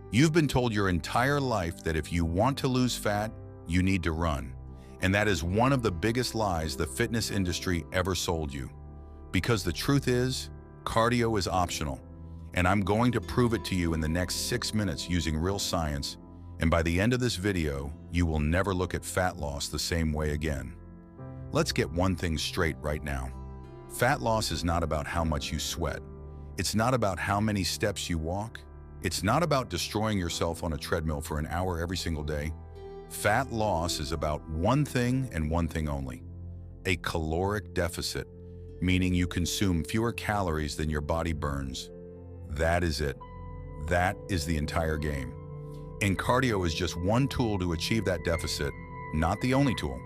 You've been told your entire life that if you want to lose fat, you need to run. And that is one of the biggest lies the fitness industry ever sold you. Because the truth is, cardio is optional. And I'm going to prove it to you in the next 6 minutes using real science. And by the end of this video, you will never look at fat loss the same way again. Let's get one thing straight right now. Fat loss is not about how much you sweat. It's not about how many steps you walk. It's not about destroying yourself on a treadmill for an hour every single day. Fat loss is about one thing and one thing only: a caloric deficit, meaning you consume fewer calories than your body burns. That is it. That is the entire game. And cardio is just one tool to achieve that deficit, not the only tool,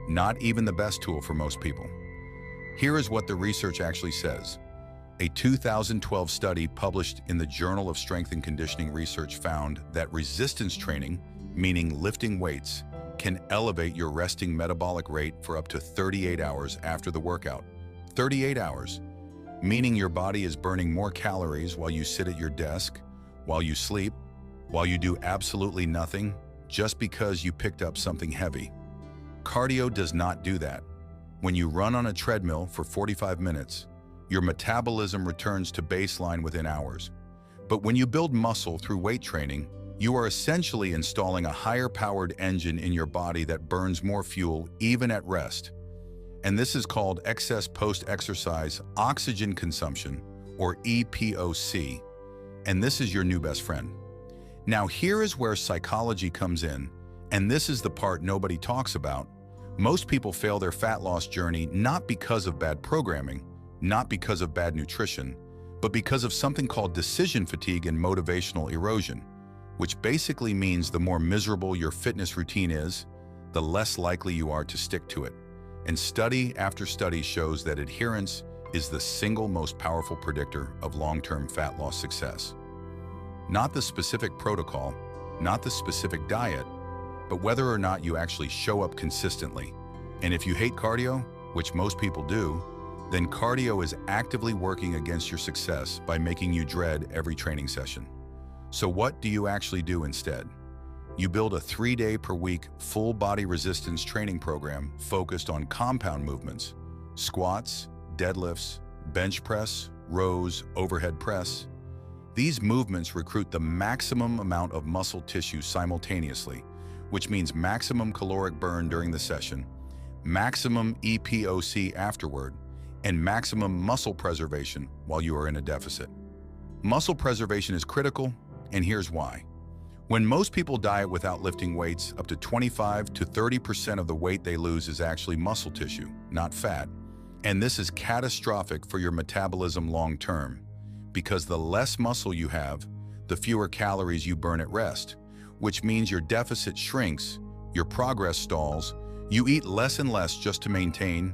not even the best tool for most people. Here is what the research actually says. A 2012 study published in the Journal of Strength and Conditioning Research found that resistance training, meaning lifting weights, can elevate your resting metabolic rate for up to 38 hours after the workout. 38 hours, meaning your body is burning more calories while you sit at your desk, while you sleep, while you do absolutely nothing, just because you picked up something heavy. Cardio does not do that. When you run on a treadmill for 45 minutes, your metabolism returns to baseline within hours. But when you build muscle through weight training, you are essentially installing a higher-powered engine in your body that burns more fuel even at rest. And this is called excess post-exercise oxygen consumption, or EPOC. And this is your new best friend. Now here is where psychology comes in, and this is the part nobody talks about. Most people fail their fat loss journey not because of bad programming, not because of bad nutrition, but because of something called decision fatigue and motivational erosion, which basically means the more miserable your fitness routine is, the less likely you are to stick to it. And study after study shows that adherence is the single most powerful predictor of long-term fat loss success. Not the specific protocol, not the specific diet, but whether or not you actually show up consistently. And if you hate cardio, which most people do, then cardio is actively working against your success by making you dread every training session. So what do you actually do instead? You build a 3-day-per-week full-body resistance training program focused on compound movements: squats, deadlifts, bench press, rows, overhead press. These movements recruit the maximum amount of muscle tissue simultaneously, which means maximum caloric burn during the session, maximum EPOC afterward, and maximum muscle preservation while you are in a deficit. Muscle preservation is critical, and here's why. When most people diet without lifting weights, up to 25 to 30% of the weight they lose is actually muscle tissue, not fat. And this is catastrophic for your metabolism long term, because the less muscle you have, the fewer calories you burn at rest, which means your deficit shrinks, your progress stalls, you eat less and less just to maintain,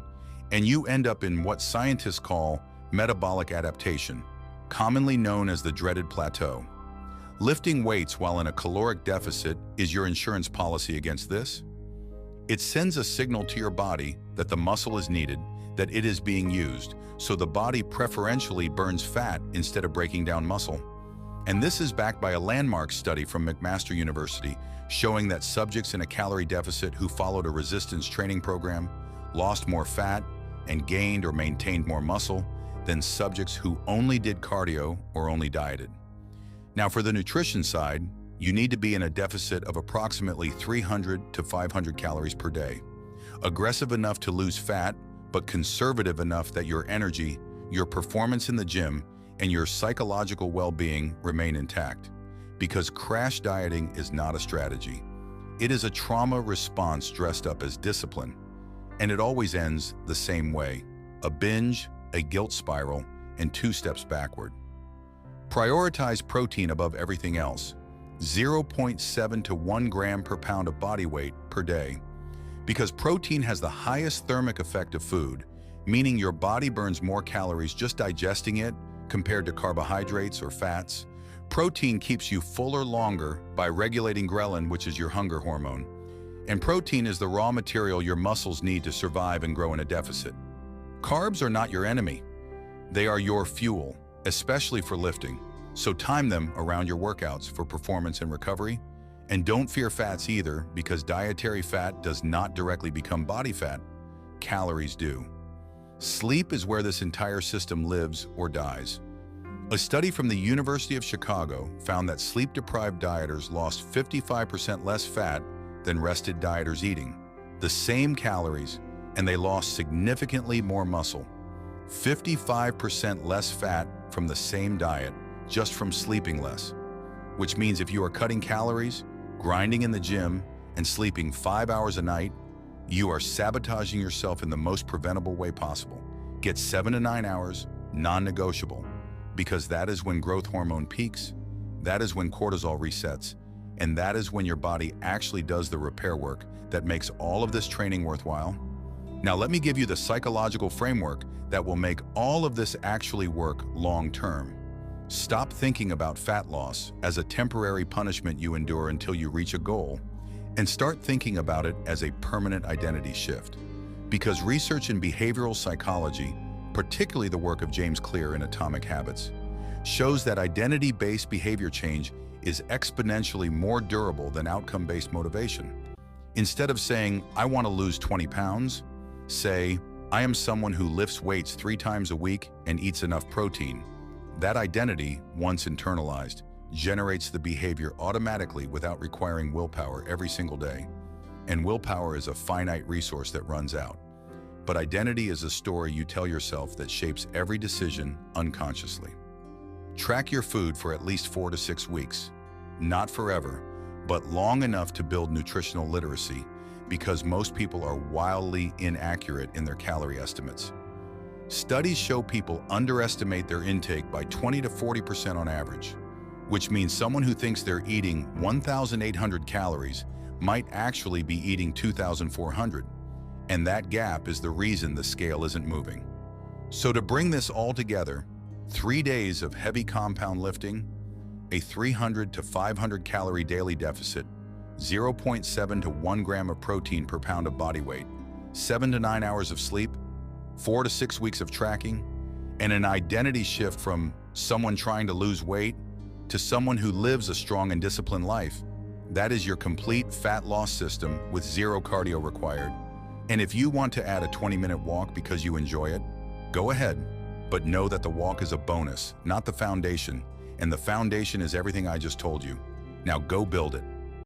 and you end up in what scientists call metabolic adaptation, commonly known as the dreaded plateau. Lifting weights while in a caloric deficit is your insurance policy against this. It sends a signal to your body that the muscle is needed, that it is being used, so the body preferentially burns fat instead of breaking down muscle. And this is backed by a landmark study from McMaster University showing that subjects in a calorie deficit who followed a resistance training program lost more fat and gained or maintained more muscle than subjects who only did cardio or only dieted. Now for the nutrition side, you need to be in a deficit of approximately 300 to 500 calories per day. Aggressive enough to lose fat, but conservative enough that your energy, your performance in the gym, and your psychological well-being remain intact. Because crash dieting is not a strategy. It is a trauma response dressed up as discipline. And it always ends the same way: a binge, a guilt spiral, and 2 steps backward. Prioritize protein above everything else, 0.7 to 1 gram per pound of body weight per day. Because protein has the highest thermic effect of food, meaning your body burns more calories just digesting it compared to carbohydrates or fats. Protein keeps you fuller longer by regulating ghrelin, which is your hunger hormone. And protein is the raw material your muscles need to survive and grow in a deficit. Carbs are not your enemy. They are your fuel, especially for lifting. So time them around your workouts for performance and recovery. And don't fear fats either, because dietary fat does not directly become body fat. Calories do. Sleep is where this entire system lives or dies. A study from the University of Chicago found that sleep-deprived dieters lost 55% less fat than rested dieters eating the same calories, and they lost significantly more muscle. 55% less fat from the same diet, just from sleeping less. Which means if you are cutting calories, grinding in the gym, and sleeping 5 hours a night, you are sabotaging yourself in the most preventable way possible. Get 7 to 9 hours, non-negotiable, because that is when growth hormone peaks, that is when cortisol resets, and that is when your body actually does the repair work that makes all of this training worthwhile. Now let me give you the psychological framework that will make all of this actually work long-term. Stop thinking about fat loss as a temporary punishment you endure until you reach a goal, and start thinking about it as a permanent identity shift. Because research in behavioral psychology, particularly the work of James Clear in Atomic Habits, shows that identity-based behavior change is exponentially more durable than outcome-based motivation. Instead of saying, I want to lose 20 pounds, say, I am someone who lifts weights 3 times a week and eats enough protein. That identity, once internalized, generates the behavior automatically without requiring willpower every single day. And willpower is a finite resource that runs out. But identity is a story you tell yourself that shapes every decision unconsciously. Track your food for at least 4 to 6 weeks. Not forever, but long enough to build nutritional literacy, because most people are wildly inaccurate in their calorie estimates. Studies show people underestimate their intake by 20 to 40% on average, which means someone who thinks they're eating 1,800 calories might actually be eating 2,400. And that gap is the reason the scale isn't moving. So to bring this all together, 3 days of heavy compound lifting, a 300 to 500 calorie daily deficit, 0.7 to 1 gram of protein per pound of body weight, 7 to 9 hours of sleep, 4 to 6 weeks of tracking, and an identity shift from someone trying to lose weight to someone who lives a strong and disciplined life. That is your complete fat loss system with zero cardio required. And if you want to add a 20-minute walk because you enjoy it, go ahead. But know that the walk is a bonus, not the foundation. And the foundation is everything I just told you. Now go build it.